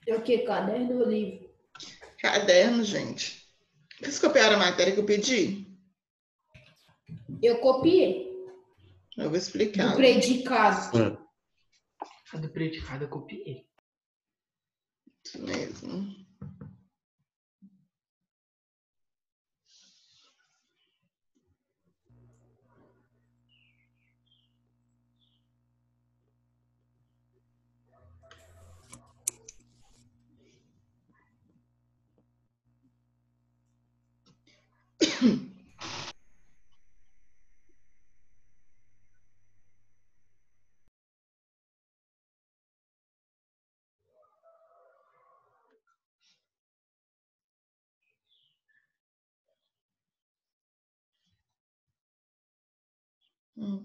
É o que? Caderno ou livro? Caderno, gente. Vocês copiaram a matéria que eu pedi? Eu copiei. Eu vou explicar. Do predicado. Sim. A do predicado eu copiei. Isso mesmo.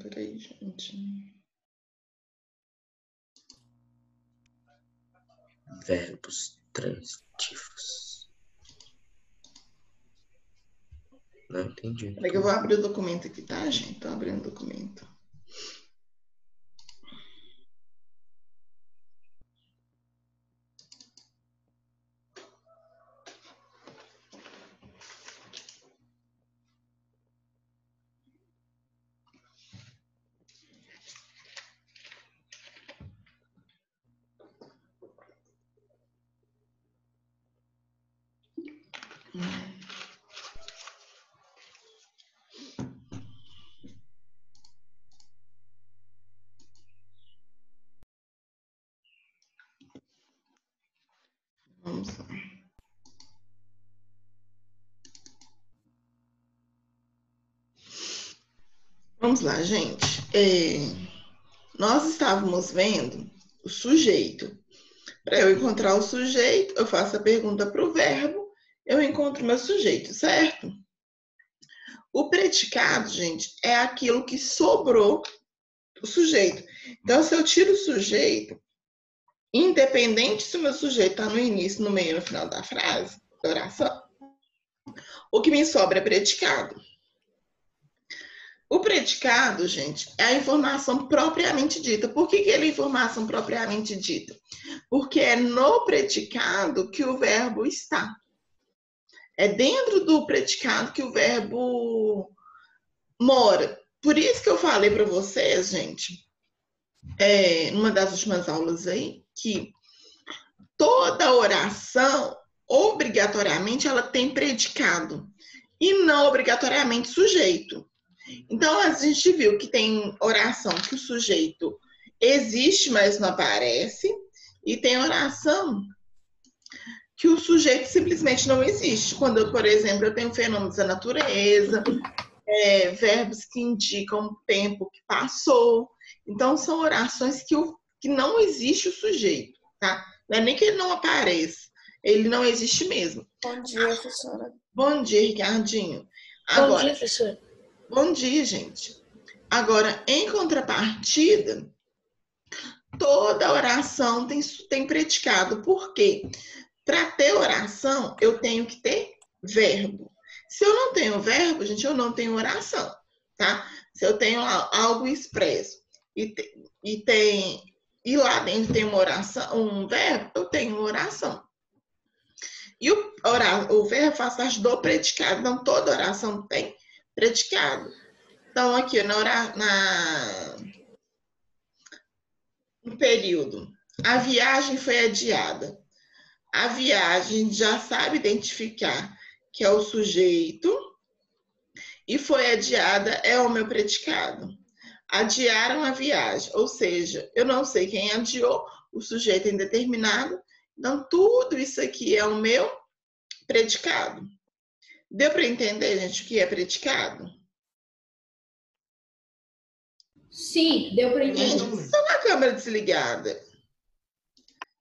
Peraí, gente. Verbos transitivos. Não entendi. Peraí que eu vou abrir o documento aqui, tá, gente? Tô abrindo o documento. Vamos lá. Vamos lá, gente. Nós estávamos vendo o sujeito. Para eu encontrar o sujeito, eu faço a pergunta para o verbo, eu encontro o meu sujeito, certo? O predicado, gente, é aquilo que sobrou do sujeito. Então, se eu tiro o sujeito, independente se o meu sujeito está no início, no meio, no final da frase, da oração, o que me sobra é predicado. O predicado, gente, é a informação propriamente dita. Por que ele é informação propriamente dita? Porque é no predicado que o verbo está. É dentro do predicado que o verbo mora. Por isso que eu falei para vocês, gente, numa das últimas aulas aí, que toda oração, obrigatoriamente, ela tem predicado e não obrigatoriamente sujeito. Então, a gente viu que tem oração que o sujeito existe, mas não aparece, e tem oração que o sujeito simplesmente não existe. Quando, por exemplo, eu tenho fenômenos da natureza, verbos que indicam o tempo que passou. Então, são orações que não existe o sujeito, tá? Não é nem que ele não apareça, ele não existe mesmo. Bom dia, professora. Bom dia, Ricardinho. Bom dia, professora. Bom dia, gente. Agora, em contrapartida, toda oração tem predicado. Por quê? Para ter oração, eu tenho que ter verbo. Se eu não tenho verbo, gente, eu não tenho oração, tá? Se eu tenho algo expresso e lá dentro tem uma oração, um verbo, eu tenho uma oração. E o verbo faz parte do predicado. Então, toda oração tem predicado. Então, aqui no período, a viagem foi adiada. A viagem já sabe identificar que é o sujeito e foi adiada é o meu predicado. Adiaram a viagem, ou seja, eu não sei quem adiou, o sujeito é indeterminado. Então, tudo isso aqui é o meu predicado. Deu para entender, gente, o que é predicado? Sim, deu para entender. Gente, só a câmera desligada.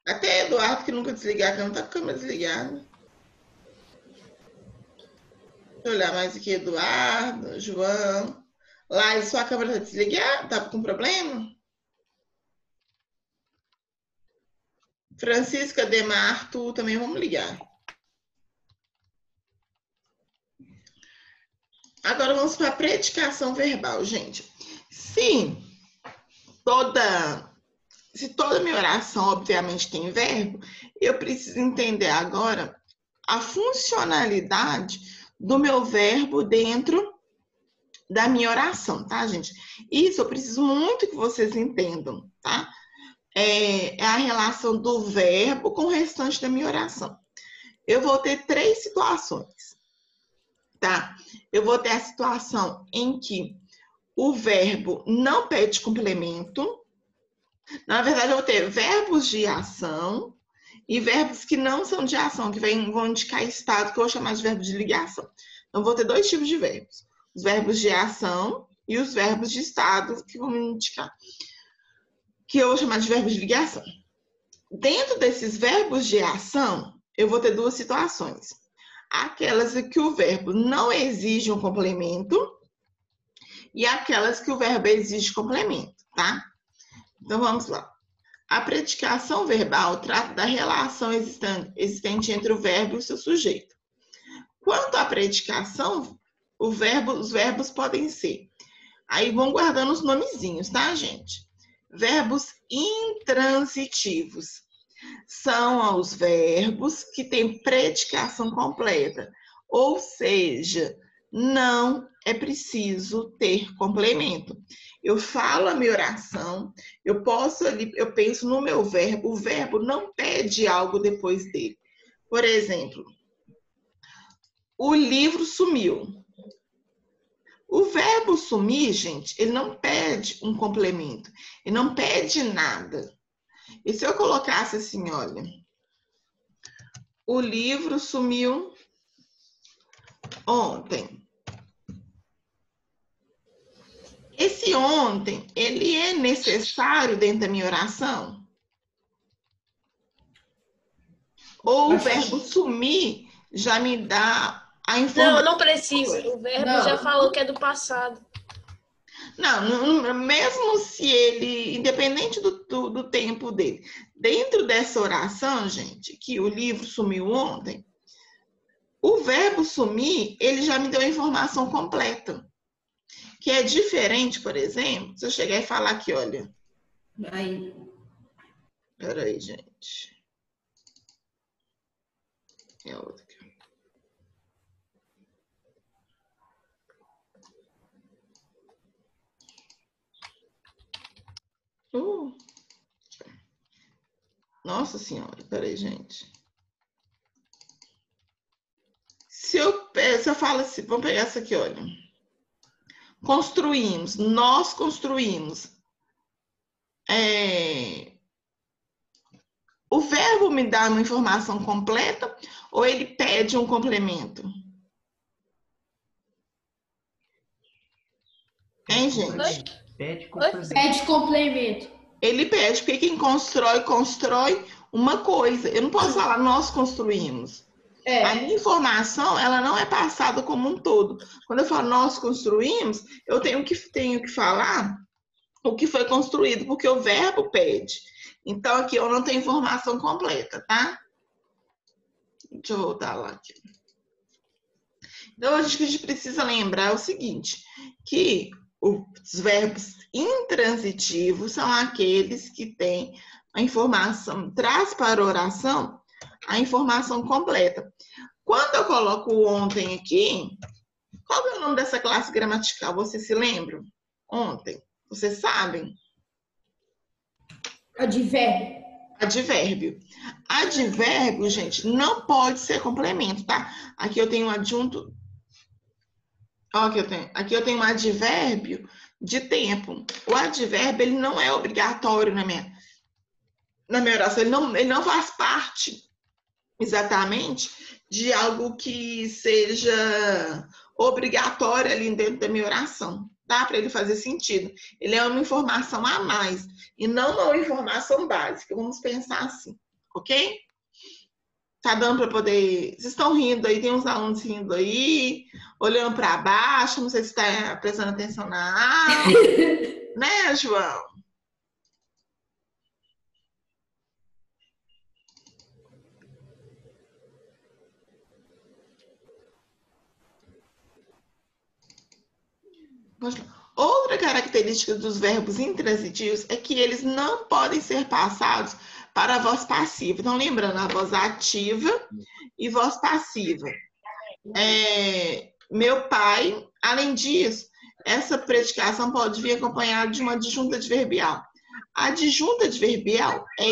Até Eduardo, que nunca desligar a câmera, tá com a câmera desligada. Deixa eu olhar mais aqui, Eduardo, João. Lá, sua câmera tá desligada? Tá com problema? Francisca, Demar, Arthur, também vamos ligar. Agora vamos para a predicação verbal, gente. se toda minha oração, obviamente, tem verbo, eu preciso entender agora a funcionalidade do meu verbo dentro da minha oração, tá, gente? Isso eu preciso muito que vocês entendam, tá? É a relação do verbo com o restante da minha oração. Eu vou ter 3 situações, tá? Eu vou ter a situação em que o verbo não pede complemento. Na verdade, eu vou ter verbos de ação e verbos que não são de ação, que vão indicar estado, que eu vou chamar de verbo de ligação. Então, vou ter 2 tipos de verbos. Os verbos de ação e os verbos de estado, que vão me indicar, que eu vou chamar de verbos de ligação. Dentro desses verbos de ação, eu vou ter 2 situações. Aquelas em que o verbo não exige um complemento e aquelas que o verbo exige complemento, tá? Então, vamos lá. A predicação verbal trata da relação existente entre o verbo e o seu sujeito. Quanto à predicação, os verbos podem ser. Aí vão guardando os nomezinhos, tá, gente? Verbos intransitivos são os verbos que têm predicação completa, ou seja, não é preciso ter complemento. Eu falo a minha oração, eu penso no meu verbo, o verbo não pede algo depois dele. Por exemplo, o livro sumiu. O verbo sumir, gente, ele não pede um complemento, ele não pede nada. E se eu colocasse assim, olha, o livro sumiu ontem. Esse ontem, ele é necessário dentro da minha oração? Ou o verbo sumir já me dá a informação? Não precisa. O verbo já falou que é do passado. Não, mesmo se ele, independente do tempo dele, dentro dessa oração, gente, que o livro sumiu ontem, o verbo sumir, ele já me deu a informação completa. Que é diferente, por exemplo, se eu chegar e falar aqui, olha. Aí. Peraí, gente. É outra aqui. Nossa Senhora, peraí, gente. Se eu falo assim, vamos pegar essa aqui, olha. Construímos, nós construímos. O verbo me dá uma informação completa ou ele pede um complemento? Hein, gente? Pede complemento. Pede complemento. Ele pede, porque quem constrói uma coisa. Eu não posso falar, nós construímos. A minha informação, ela não é passada como um todo. Quando eu falo nós construímos, eu tenho que falar o que foi construído, porque o verbo pede. Então, aqui eu não tenho informação completa, tá? Deixa eu voltar lá aqui. Então, acho que a gente precisa lembrar o seguinte, que os verbos intransitivos são aqueles que têm a informação, traz para a oração a informação completa. Quando eu coloco o ontem aqui, qual é o nome dessa classe gramatical? Vocês se lembram? Ontem. Vocês sabem? Advérbio. Advérbio. Advérbio, gente, não pode ser complemento, tá? Aqui eu tenho um adjunto. Aqui eu tenho um advérbio de tempo. O advérbio, ele não é obrigatório na minha oração. Ele não faz parte exatamente de algo que seja obrigatório ali dentro da minha oração, tá? Para ele fazer sentido. Ele é uma informação a mais e não uma informação básica. Vamos pensar assim, ok? Tá dando para poder... Vocês estão rindo aí, tem uns alunos rindo aí, olhando para baixo, não sei se está prestando atenção na aula, né, João? Outra característica dos verbos intransitivos é que eles não podem ser passados para a voz passiva. Então, lembrando, a voz ativa e voz passiva. Meu pai, além disso, essa predicação pode vir acompanhada de uma adjunta adverbial. A adjunta adverbial é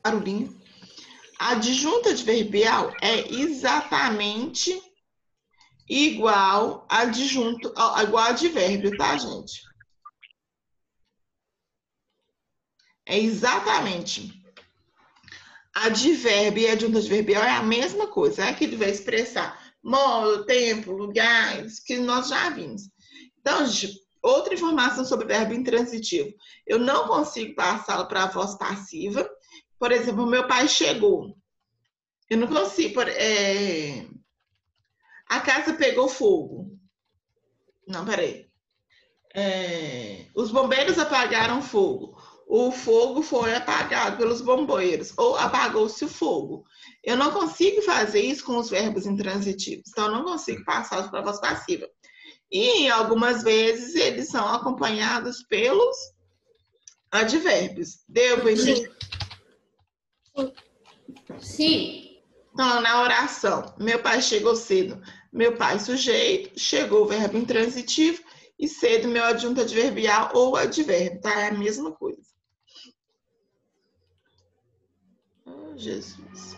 barulhinho. A adjunta adverbial é exatamente igual a advérbio, tá, gente? É exatamente. Advérbio e adjunta adverbial é a mesma coisa. É que ele vai expressar modo, tempo, lugares, que nós já vimos. Então, gente, outra informação sobre verbo intransitivo. Eu não consigo passá-lo para a voz passiva. Por exemplo, meu pai chegou. Eu não consigo. A casa pegou fogo. Não, peraí. Os bombeiros apagaram fogo. O fogo foi apagado pelos bombeiros. Ou apagou-se o fogo. Eu não consigo fazer isso com os verbos intransitivos. Então, eu não consigo passá-los para a voz passiva. E, algumas vezes, eles são acompanhados pelos advérbios. Deu para entender? Sim. Então, na oração, meu pai chegou cedo. Meu pai, sujeito, chegou o verbo intransitivo e cedo, meu adjunto adverbial ou advérbio, tá? É a mesma coisa. Oh, Jesus.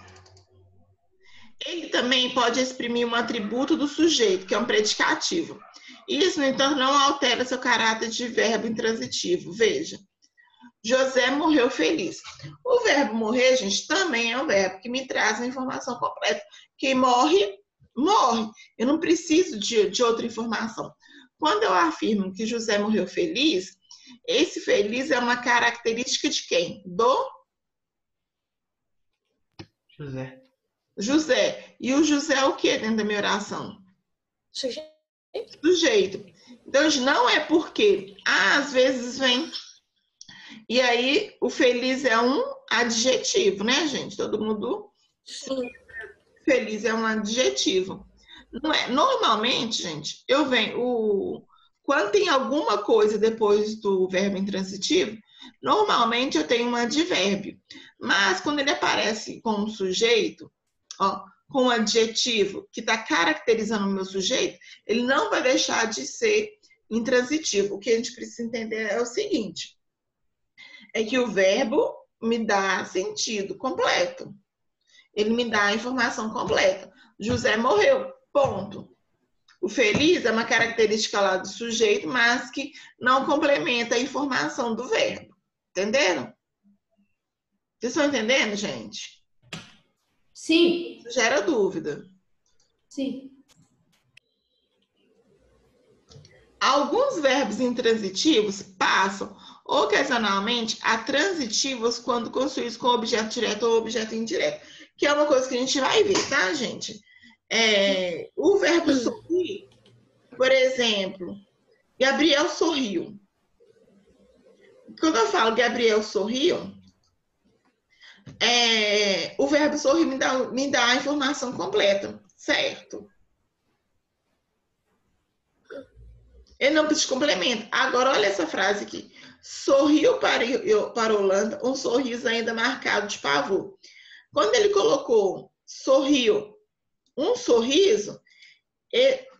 Ele também pode exprimir um atributo do sujeito, que é um predicativo. Isso, no entanto, não altera seu caráter de verbo intransitivo. Veja. José morreu feliz. O verbo morrer, gente, também é um verbo que me traz uma informação completa. Quem morre, morre. Eu não preciso de outra informação. Quando eu afirmo que José morreu feliz, esse feliz é uma característica de quem? Do José. José. E o José é o que dentro da minha oração? Sujeito. Então, não é porque. Às vezes vem. E aí, o feliz é um adjetivo, né, gente? Todo mundo. Sim. Feliz é um adjetivo. Não é? Normalmente, gente, eu venho. Quando tem alguma coisa depois do verbo intransitivo, normalmente eu tenho um advérbio. Mas quando ele aparece com um sujeito, com um adjetivo que está caracterizando o meu sujeito, ele não vai deixar de ser intransitivo. O que a gente precisa entender é o seguinte: é que o verbo me dá sentido completo. Ele me dá a informação completa. José morreu, ponto. O feliz é uma característica lá do sujeito, mas que não complementa a informação do verbo. Entenderam? Vocês estão entendendo, gente? Sim. Isso gera dúvida. Sim. Alguns verbos intransitivos passam ocasionalmente a transitivos quando construídos com objeto direto ou objeto indireto, que é uma coisa que a gente vai ver, tá, gente? O verbo sorrir, por exemplo, Gabriel sorriu. Quando eu falo Gabriel sorriu, o verbo sorrir me dá a informação completa, certo? Ele não precisa de complemento. Agora, olha essa frase aqui. Sorriu para Holanda, um sorriso ainda marcado de pavor. Quando ele colocou sorriu, um sorriso,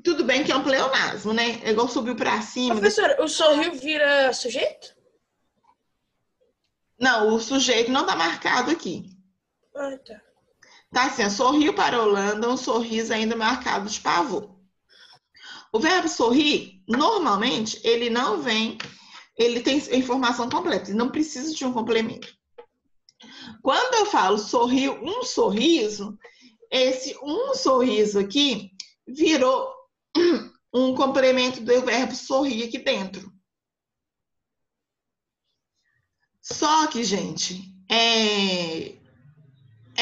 tudo bem que é um pleonasmo, né? É igual subiu para cima. Professora, o sorriu vira sujeito? Não, o sujeito não está marcado aqui. Ah, tá. Tá assim, sorriu para Holanda, um sorriso ainda marcado de pavor. O verbo sorrir, normalmente, ele não vem, ele tem informação completa, ele não precisa de um complemento. Quando eu falo sorriu um sorriso, esse um sorriso aqui virou um complemento do verbo sorrir aqui dentro. Só que, gente, é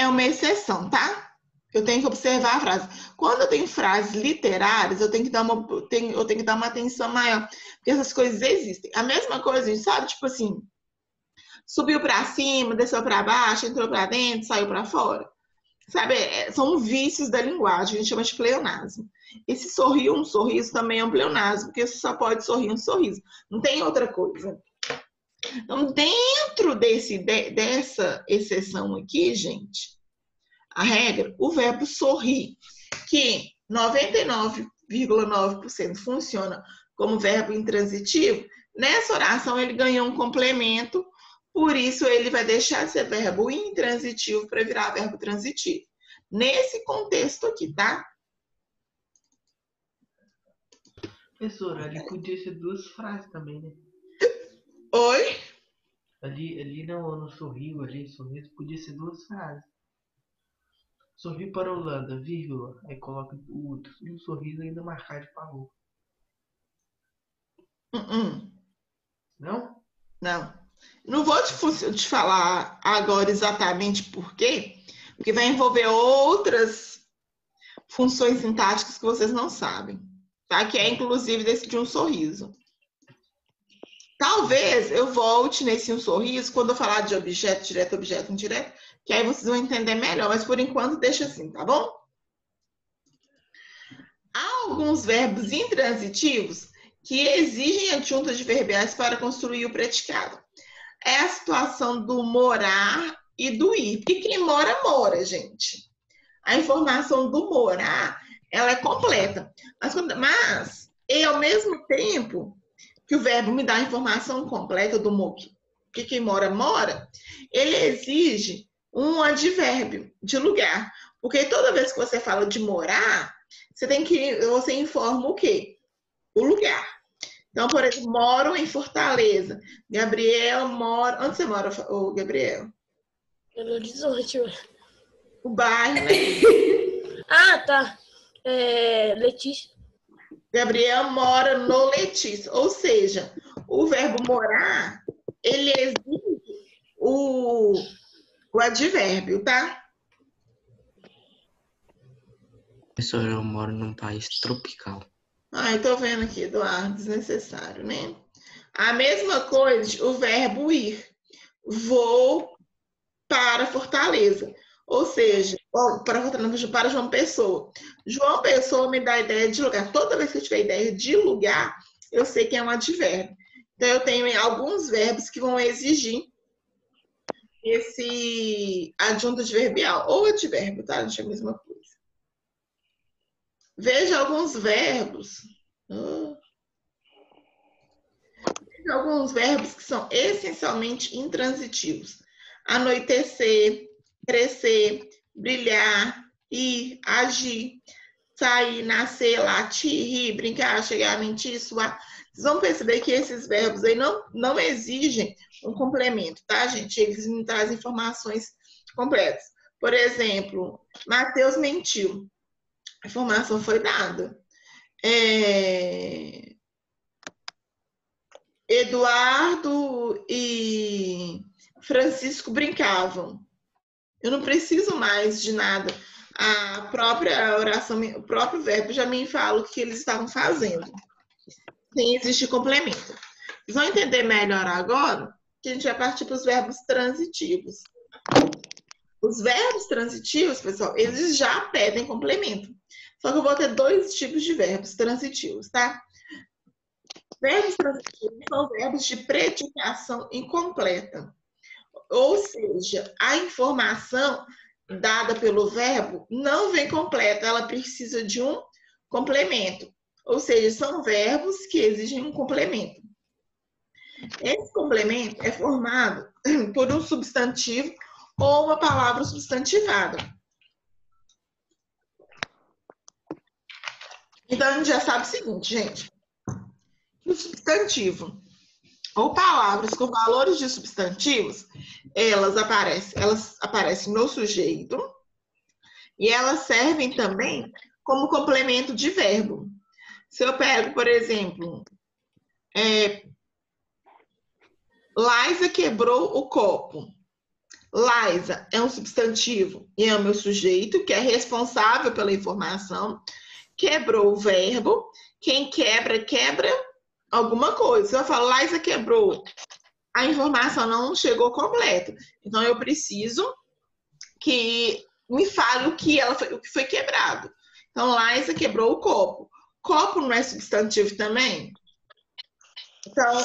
uma exceção, tá? Eu tenho que observar a frase. Quando eu tenho frases literárias, eu tenho que dar uma atenção maior, porque essas coisas existem. A mesma coisa, a gente sabe, tipo assim, subiu para cima, desceu para baixo, entrou para dentro, saiu para fora. Sabe, são vícios da linguagem, a gente chama de pleonasmo. Esse sorrir um sorriso também é um pleonasmo, porque você só pode sorrir um sorriso. Não tem outra coisa. Então, dentro dessa exceção aqui, gente, a regra, o verbo sorrir, que 99,9% funciona como verbo intransitivo, nessa oração ele ganhou um complemento, por isso ele vai deixar de ser verbo intransitivo para virar verbo transitivo. Nesse contexto aqui, tá? Professora, ali podia ser duas frases também, né? Oi? Ali no sorriso, ali, sorriso, podia ser duas frases. Sorri para a Holanda, vírgula. Aí coloca o outro. E o sorriso ainda marcar de pavor. Não? Não. Não vou te falar agora exatamente por quê, porque vai envolver outras funções sintáticas que vocês não sabem, tá? Que é inclusive desse de um sorriso. Talvez eu volte nesse um sorriso quando eu falar de objeto direto, objeto indireto, que aí vocês vão entender melhor, mas por enquanto deixa assim, tá bom? Há alguns verbos intransitivos que exigem adjuntas adverbiais para construir o predicado. É a situação do morar e do ir. Porque quem mora, mora, gente. A informação do morar, ela é completa. Mas ao mesmo tempo que o verbo me dá a informação completa do que quem mora, mora, ele exige um advérbio de lugar. Porque toda vez que você fala de morar, você informa o quê? O lugar. Então, por exemplo, moro em Fortaleza. Gabriel mora... Onde você mora, Gabriel? Belo Horizonte, ué. O bairro, né? Ah, tá. Letícia. Gabriel mora no Letícia. Ou seja, o verbo morar, ele exige o advérbio, tá? Professor, eu moro num país tropical. Ai, tô vendo aqui, Eduardo, desnecessário, né? A mesma coisa, o verbo ir. Vou para Fortaleza. Ou seja, para João Pessoa. João Pessoa me dá a ideia de lugar. Toda vez que eu tiver ideia de lugar, eu sei que é um advérbio. Então, eu tenho alguns verbos que vão exigir esse adjunto adverbial. Ou advérbio, tá? Gente, é a mesma coisa. Veja alguns verbos. Veja alguns verbos que são essencialmente intransitivos. Anoitecer, crescer, brilhar, ir, agir, sair, nascer, latir, rir, brincar, chegar, mentir, suar. Vocês vão perceber que esses verbos aí não exigem um complemento, tá, gente? Eles me trazem informações completas. Por exemplo, Mateus mentiu. A informação foi dada. Eduardo e Francisco brincavam. Eu não preciso mais de nada. A própria oração, o próprio verbo já me fala o que eles estavam fazendo. Sem existir complemento. Vocês vão entender melhor agora que a gente vai partir para os verbos transitivos. Os verbos transitivos, pessoal, eles já pedem complemento. Só que eu vou ter dois tipos de verbos transitivos, tá? Verbos transitivos são verbos de predicação incompleta. Ou seja, a informação dada pelo verbo não vem completa, ela precisa de um complemento. Ou seja, são verbos que exigem um complemento. Esse complemento é formado por um substantivo ou uma palavra substantivada. Então, a gente já sabe o seguinte, gente. O substantivo ou palavras com valores de substantivos, elas aparecem no sujeito e elas servem também como complemento de verbo. Se eu pego, por exemplo, Laísa quebrou o copo. Laísa é um substantivo e é o meu sujeito, que é responsável pela informação. Quebrou o verbo. Quem quebra, quebra alguma coisa. Se eu falo, Laísa quebrou, a informação não chegou completa. Então, eu preciso que me fale o que foi quebrado. Então, Liza quebrou o copo. Copo não é substantivo também? Então,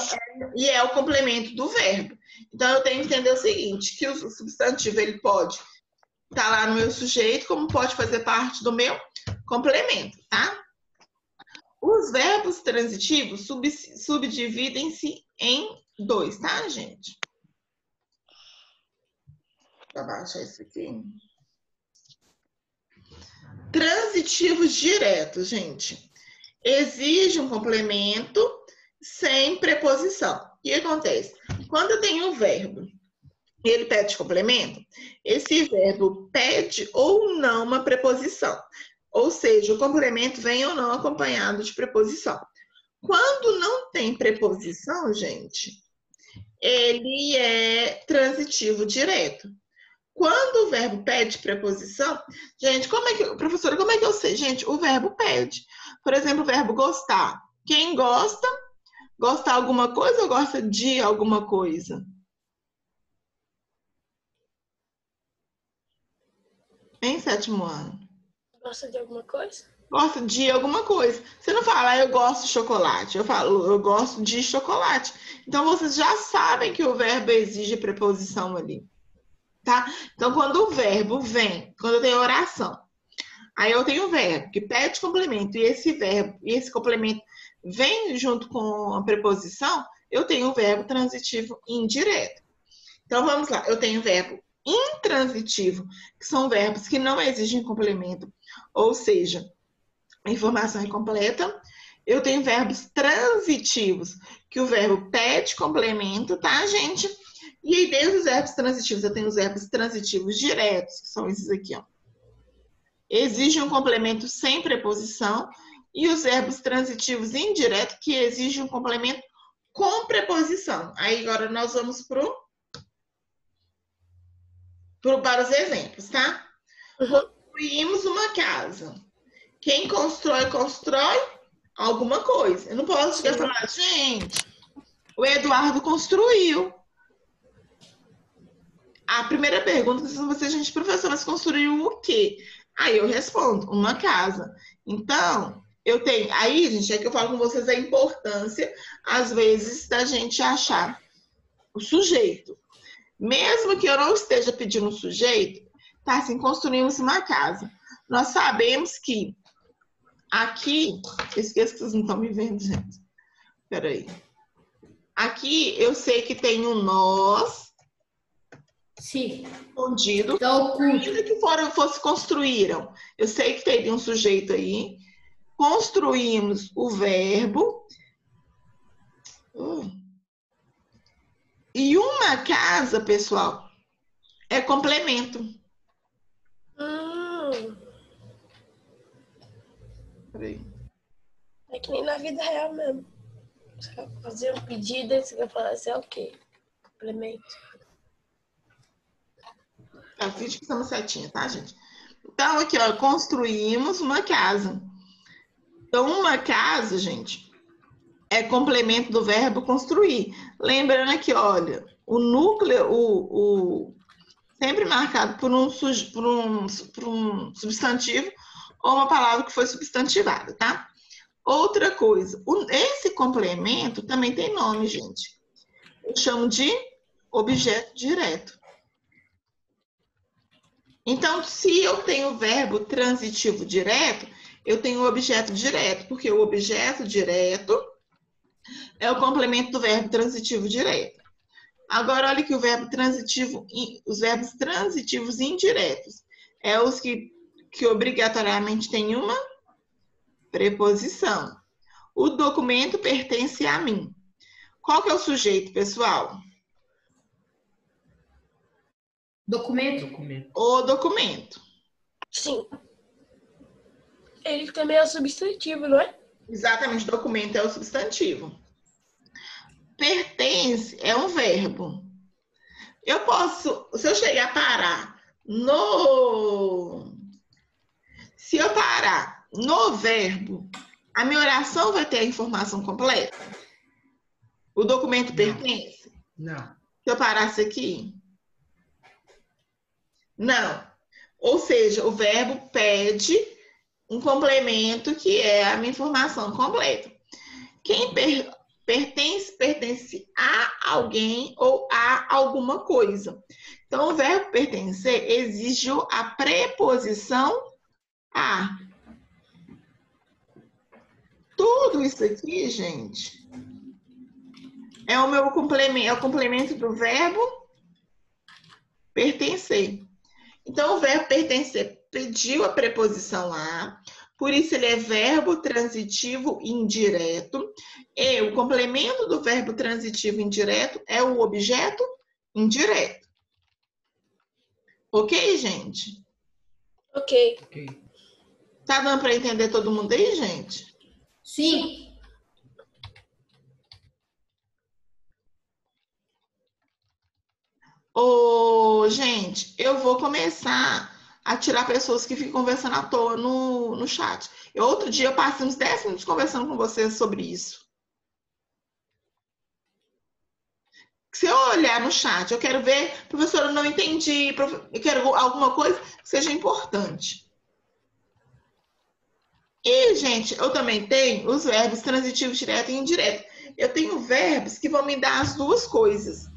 e é o complemento do verbo. Então, eu tenho que entender o seguinte, que o substantivo ele pode estar lá no meu sujeito, como pode fazer parte do meu complemento, tá? Os verbos transitivos subdividem-se em 2, tá, gente? Vou abaixar isso aqui. Transitivos diretos, gente. Exige um complemento sem preposição. O que acontece? Quando eu tenho um verbo e ele pede complemento, esse verbo pede ou não uma preposição. Ou seja, o complemento vem ou não acompanhado de preposição. Quando não tem preposição, gente, ele é transitivo direto. Quando o verbo pede preposição, gente, professora, como é que eu sei? Gente, o verbo pede. Por exemplo, o verbo gostar. Quem gosta, gosta alguma coisa ou gosta de alguma coisa? Em 7º ano. Gosta de alguma coisa? Gosta de alguma coisa. Você não fala, eu gosto de chocolate. Eu falo, eu gosto de chocolate. Então, vocês já sabem que o verbo exige preposição ali. Tá? Então, quando o verbo vem, quando eu tenho oração, aí eu tenho um verbo que pede complemento e esse verbo, e esse complemento vem junto com a preposição, eu tenho o verbo transitivo indireto. Então, vamos lá. Eu tenho o verbo intransitivo, que são verbos que não exigem complemento, ou seja, a informação é completa. Eu tenho verbos transitivos, que o verbo pede complemento, tá, gente? E aí, dentro dos verbos transitivos, eu tenho os verbos transitivos diretos, que são esses aqui, ó. Exigem um complemento sem preposição. E os verbos transitivos indiretos, que exigem um complemento com preposição. Aí, agora, nós vamos para os exemplos, tá? Construímos uma casa. Quem constrói alguma coisa. Eu não posso chegar e falar, gente, o Eduardo construiu. A primeira pergunta que você, gente, professor, mas construiu o quê? Aí eu respondo, uma casa. Então, eu tenho... Aí, gente, é que eu falo com vocês a importância, às vezes, da gente achar o sujeito. Mesmo que eu não esteja pedindo um sujeito, tá assim, construímos uma casa. Nós sabemos que aqui... Esqueço que vocês não estão me vendo, gente. Peraí. Aqui, eu sei que tem um nós... Sim. Escondido. Tá oculto. Ainda que fosse construíram. Eu sei que teria um sujeito aí. Construímos o verbo. E uma casa, pessoal, é complemento. Peraí. É que nem na vida real mesmo. Você vai fazer um pedido e você vai falar assim, é o quê? Complemento. Finge que estamos certinho, tá, gente? Então, aqui, ó, construímos uma casa. Então, uma casa, gente, é complemento do verbo construir. Lembrando aqui, olha, o núcleo, sempre marcado por um substantivo ou uma palavra que foi substantivada, tá? Outra coisa, esse complemento também tem nome, gente. Eu chamo de objeto direto. Então, se eu tenho verbo transitivo direto, eu tenho o objeto direto, porque o objeto direto é o complemento do verbo transitivo direto. Agora, olha que os verbos transitivos indiretos é os que obrigatoriamente têm uma preposição. O documento pertence a mim. Qual que é o sujeito, pessoal? Documento. O documento. Sim. Ele também é o substantivo, não é? Exatamente, documento é o substantivo. Pertence é um verbo. Eu posso, se eu chegar a parar se eu parar no verbo, a minha oração vai ter a informação completa? O documento pertence? Não. Se eu parasse aqui? Não. Ou seja, o verbo pede um complemento que é a minha informação completa. Quem pertence a alguém ou a alguma coisa. Então, o verbo pertencer exige a preposição a. Tudo isso aqui, gente, é o meu complemento, é o complemento do verbo pertencer. Então, o verbo pertencer pediu a preposição a, por isso ele é verbo transitivo indireto, e o complemento do verbo transitivo indireto é o objeto indireto. Ok, gente? Ok. Ok. Tá dando para entender todo mundo aí, gente? Sim. Ô, gente, eu vou começar a tirar pessoas que ficam conversando à toa no chat. Outro dia eu passei uns 10 minutos conversando com vocês sobre isso. Se eu olhar no chat, eu quero ver, professora, eu não entendi, eu quero alguma coisa que seja importante. E, gente, eu também tenho os verbos transitivos direto e indireto. Eu tenho verbos que vão me dar as duas coisas.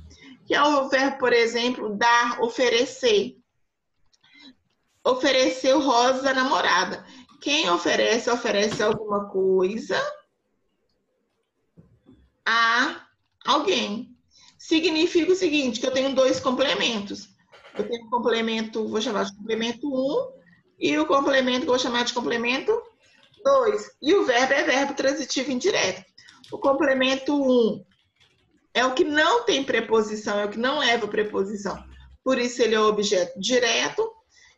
Que é o verbo, por exemplo, dar, oferecer. Ofereceu rosa à namorada. Quem oferece, oferece alguma coisa a alguém. Significa o seguinte, que eu tenho dois complementos. Eu tenho um complemento, vou chamar de complemento 1, e o complemento que eu vou chamar de complemento 2. E o verbo é verbo transitivo indireto. O complemento 1 é o que não tem preposição, é o que não leva preposição. Por isso ele é o objeto direto.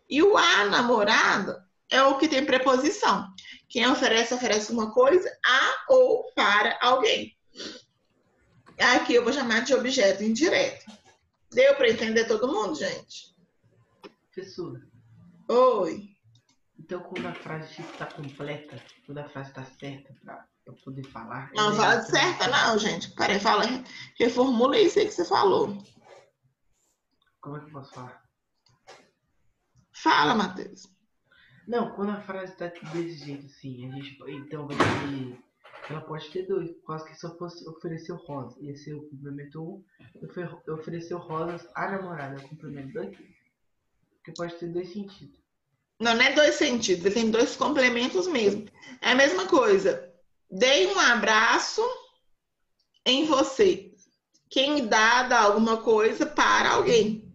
E o a namorada é o que tem preposição. Quem oferece, oferece uma coisa a ou para alguém. Aqui eu vou chamar de objeto indireto. Deu para entender todo mundo, gente? Professora, Oi. então quando a frase está completa, quando a frase está certa para eu poder falar... Não fala de certa não, gente. Peraí, fala, reformula isso aí que você falou. Como é que eu posso falar? Fala, Matheus. Não, quando a frase está desse jeito assim, a gente então vai ter... Ela pode ter dois, por causa que se eu fosse oferecer o rosa, ia ser o complemento 1, eu ofereceu rosas à namorada, o complemento 2, porque pode ter dois sentidos. Não, não é dois sentidos, ele tem dois complementos mesmo. É a mesma coisa. Dei um abraço em você. Quem dá alguma coisa para alguém.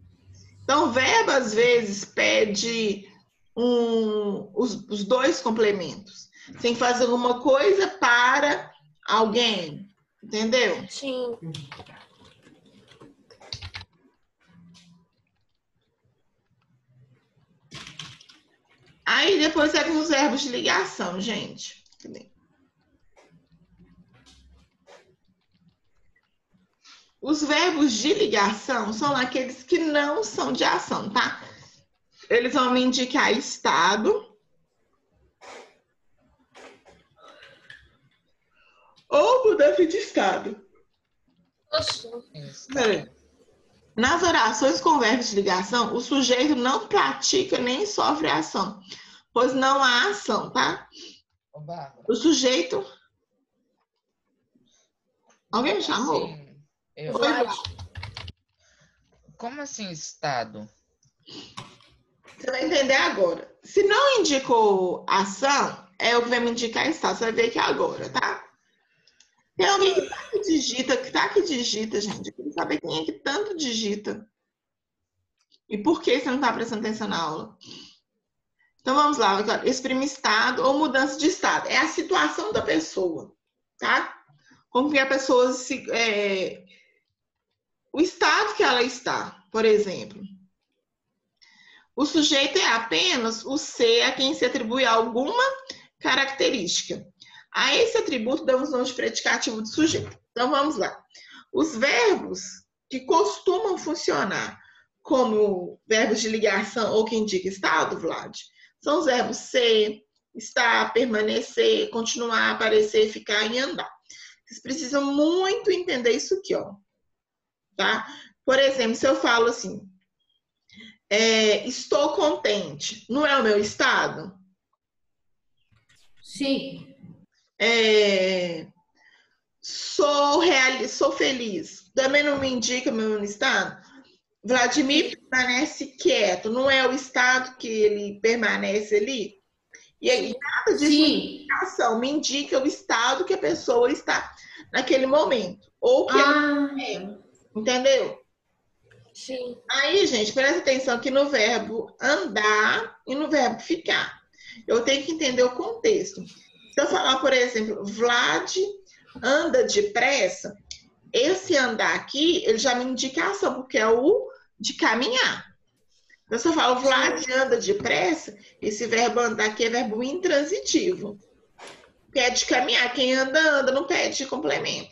Então, o verbo, às vezes, pede os dois complementos. Tem que fazer alguma coisa para alguém. Entendeu? Sim. Aí, depois é com os verbos de ligação, gente. Os verbos de ligação são aqueles que não são de ação, tá? Eles vão me indicar estado ou mudança de estado. Nas orações com verbos de ligação, o sujeito não pratica nem sofre ação, pois não há ação, tá? Ô, Bárbara. O sujeito... Alguém me Como chamou? assim? Eu. Oi, Vlad. Como assim, estado? Você vai entender agora. Se não indicou ação, é o que vai me indicar estado. Você vai ver aqui agora, tá? Tem alguém que tá que digita, gente. Eu queria saber quem é que tanto digita. E por que você não está prestando atenção na aula? Então, vamos lá. Exprime estado ou mudança de estado. É a situação da pessoa, tá? Como que a pessoa se... o estado que ela está, por exemplo. O sujeito é apenas o ser a quem se atribui alguma característica. A esse atributo damos nome de predicativo de sujeito. Então, vamos lá. Os verbos que costumam funcionar como verbos de ligação ou que indica estado, Vlad, são os verbos ser, estar, permanecer, continuar, aparecer, ficar e andar. Vocês precisam muito entender isso aqui, ó. Tá? Por exemplo, se eu falo assim, Estou contente. Não é o meu estado? Sim. Sou feliz. Também não me indica meu estado? Vladimir permanece quieto. Não é o estado que ele permanece ali? E aí, nada disso Sim. me indica o estado que a pessoa está naquele momento. Ou que ela entendeu? Sim. Aí, gente, presta atenção aqui no verbo andar e no verbo ficar. Eu tenho que entender o contexto. Se eu falar, por exemplo, Vlad anda depressa, esse andar aqui, ele já me indica ação, porque é o de caminhar. Então, se eu falo Vlad anda depressa, esse verbo andar aqui é verbo intransitivo. Que é de caminhar. Quem anda, anda, não pede complemento.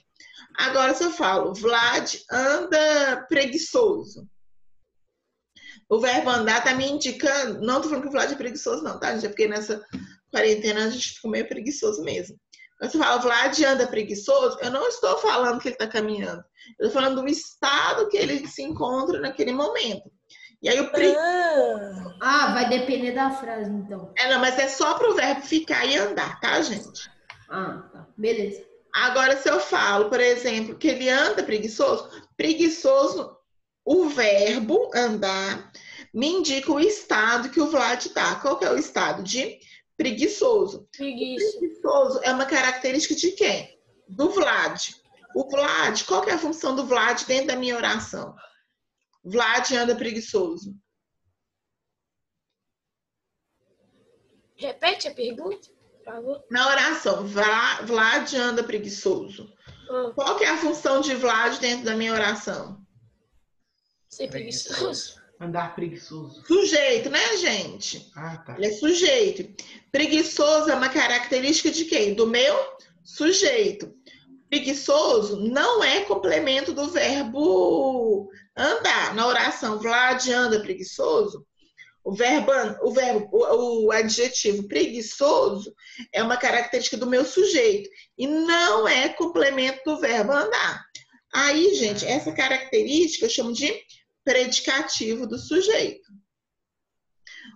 Agora, se eu falo Vlad anda preguiçoso, o verbo andar tá me indicando, não tô falando que o Vlad é preguiçoso não, tá, gente? É porque nessa quarentena a gente ficou meio preguiçoso mesmo. Quando você fala Vlad anda preguiçoso, eu não estou falando que ele está caminhando. Eu estou falando do estado que ele se encontra naquele momento. E aí o vai depender da frase, então. não, mas é só para o verbo ficar e andar, tá, gente? Tá. Beleza. Agora, se eu falo, por exemplo, que ele anda preguiçoso, o verbo andar me indica o estado que o Vlad está. Qual que é o estado? De preguiçoso. Preguiça. Preguiçoso é uma característica de quem? Do Vlad. O Vlad, qual que é a função do Vlad dentro da minha oração? Vlad anda preguiçoso. Repete a pergunta, por favor. Na oração, Vlad anda preguiçoso. Qual que é a função de Vlad dentro da minha oração? Ser preguiçoso. Andar preguiçoso. Sujeito, né, gente? Tá. Ele é sujeito. Preguiçoso é uma característica de quem? Do meu sujeito. Preguiçoso não é complemento do verbo andar. Na oração, Vlad anda preguiçoso. O adjetivo preguiçoso é uma característica do meu sujeito e não é complemento do verbo andar. Aí, gente, essa característica eu chamo de predicativo do sujeito.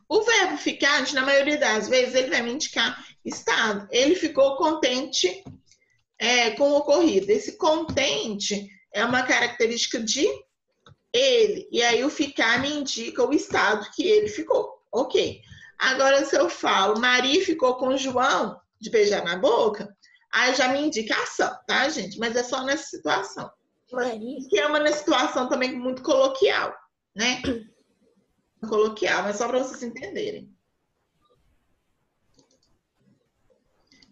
O verbo ficar, na maioria das vezes, ele vai me indicar estado. Ele ficou contente com o ocorrido. Esse contente é uma característica de ele. E aí o ficar me indica o estado que ele ficou. Ok. Agora, se eu falo, Maria ficou com o João de beijar na boca, aí já me indica ação, tá, gente? Mas é só nessa situação. Maria. Que é uma situação também muito coloquial, né? Coloquial, mas só para vocês entenderem.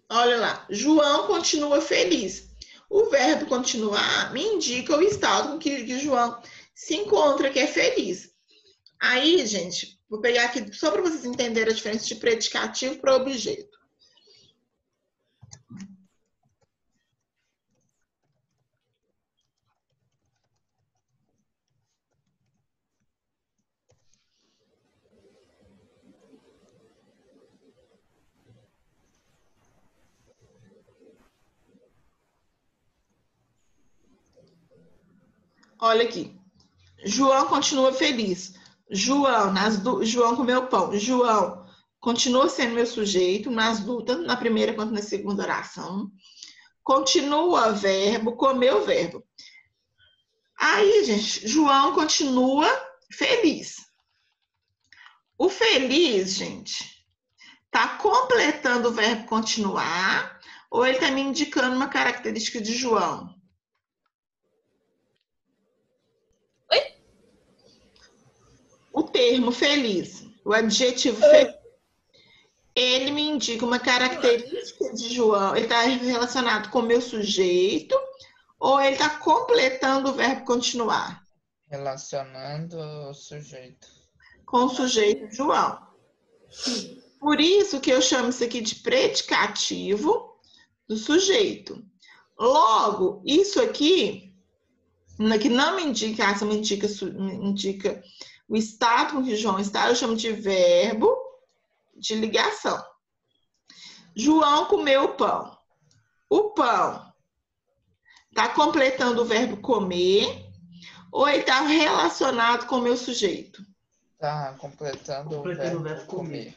Olha lá, João continua feliz. O verbo continuar me indica o estado com que João se encontra, que é feliz. Aí, gente, vou pegar aqui só para vocês entenderem a diferença de predicativo para objeto. Olha aqui. João continua feliz. João comeu pão. João continua sendo meu sujeito nas duas, tanto na primeira quanto na segunda oração. Continua verbo, comeu verbo. Aí, gente, João continua feliz. O feliz, gente, tá completando o verbo continuar ou ele tá me indicando uma característica de João? O termo feliz, o adjetivo feliz, ele me indica uma característica de João. Ele está relacionado com o meu sujeito ou ele está completando o verbo continuar? Relacionando o sujeito. Com o sujeito João. Por isso que eu chamo isso aqui de predicativo do sujeito. Logo, isso aqui, que não me indica ação, me indica o estado com que João está, eu chamo de verbo de ligação. João comeu pão. O pão está completando o verbo comer ou ele está relacionado com o meu sujeito? Tá completando o verbo comer.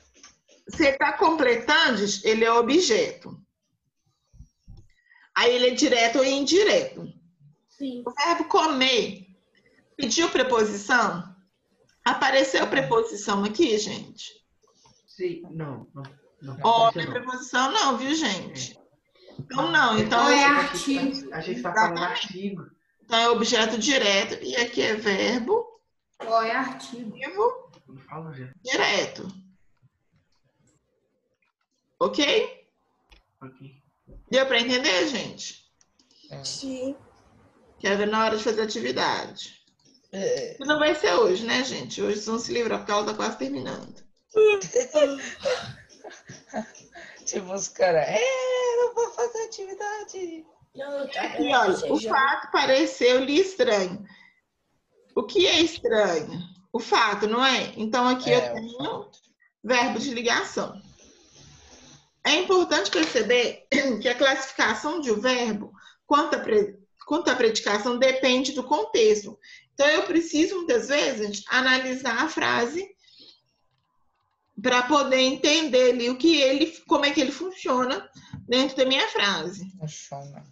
Você está completando, ele é objeto. Aí ele é direto ou indireto. Sim. O verbo comer pediu preposição? Apareceu preposição aqui, gente? Sim, não. Olha, a preposição não, viu, gente? Então não, então É Achei que você tá falando Exatamente. artigo. Então é objeto direto e aqui é verbo Ó, é artigo. Não falo já. direto. Ok? Ok. Deu para entender, gente? Sim. Quer ver na hora de fazer atividade. É. E não vai ser hoje, né, gente? Hoje vocês vão se livrar porque a aula tá quase terminando. Tipo, os caras, não vou fazer atividade. Não, tá E olha, o fato pareceu-lhe estranho. O que é estranho? O fato, não é? Então aqui eu tenho verbo de ligação. É importante perceber que a classificação de um verbo quanto à predicação depende do contexto. Então eu preciso muitas vezes analisar a frase para poder entender ali como é que ele funciona dentro da minha frase. Funciona.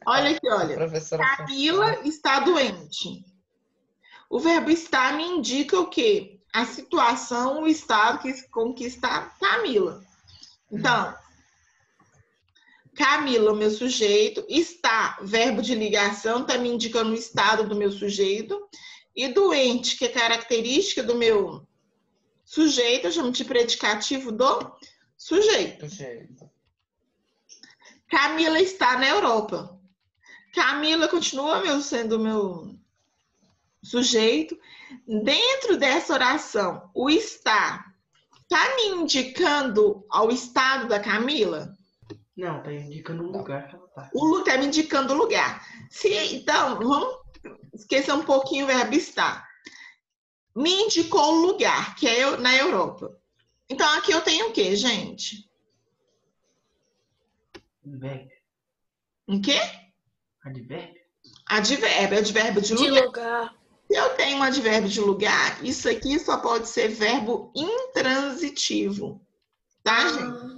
Olha aqui, olha. Camila está doente. O verbo estar me indica o quê? A situação, o estado com que está Camila. Então, Camila, o meu sujeito, está, verbo de ligação, está me indicando o estado do meu sujeito. E doente, que é característica do meu sujeito, eu chamo de predicativo do sujeito. Camila está na Europa. Camila continua sendo meu sujeito. Dentro dessa oração, o está me indicando ao estado da Camila? Não, tá indicando um lugar que ela tá. O Lu está me indicando o lugar. Então, vamos esquecer um pouquinho o verbo estar. Me indicou o lugar, que é na Europa. Então, aqui eu tenho o quê, gente? Advérbio. O quê? Advérbio? Advérbio, advérbio de lugar. De lugar. Se eu tenho um advérbio de lugar, isso aqui só pode ser verbo intransitivo. Tá, gente?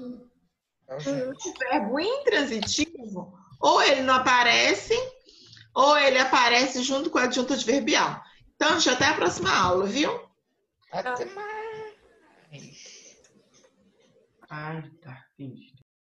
O verbo intransitivo, ou ele não aparece, ou ele aparece junto com a adjunta adverbial. Então, já até a próxima aula, viu? Até mais. Ah, tá. Entendi.